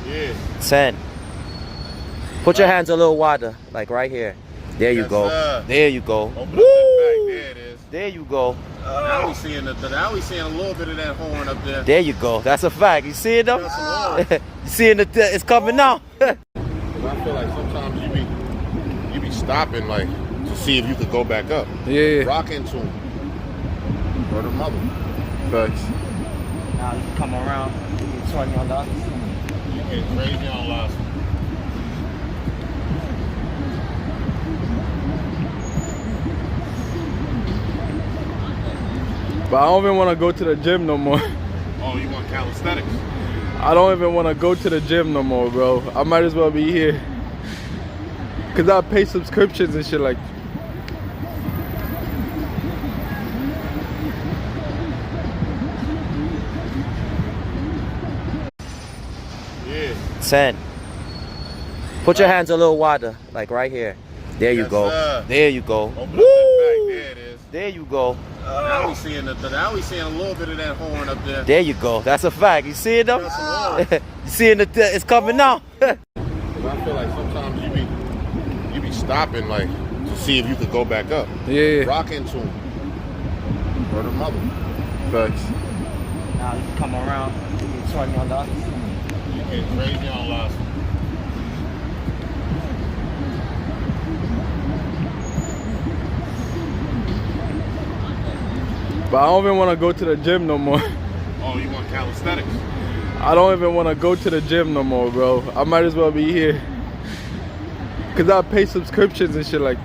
Yeah. 10. Put your hands a little wider, like right here. There you go. There you go. Open up that back. There it is. There you go. Now we seeing a little bit of that horn up there. There you go. That's a fact. You see it though? You seeing it? It's coming now. I feel like sometimes you be stopping like to see if you could go back up. Yeah. Rock into him. Or the mother. Thanks. Now you can come around. You can 20 on the other side. You get crazy on last one. But I don't even want to go to the gym no more. Oh, you want calisthenics? I don't even want to go to the gym no more, bro. I might as well be here. Cause I pay subscriptions and shit like. Yeah. 10. Put your hands a little wider, like right here. There you go. There you go. Open up that back. There it is. There you go. Now we seeing a little bit of that horn up there. There you go. That's a fact. You see it though? You seeing it? It's coming now. I feel like sometimes you be stopping like to see if you could go back up. Yeah. Rock into him. Or the mother. Thanks. Now you can come around. You can 20 on the other side. You get crazy on last one. But I don't even want to go to the gym no more. Oh, you want calisthenics? I don't even want to go to the gym no more, bro. I might as well be here. Cause I pay subscriptions and shit like.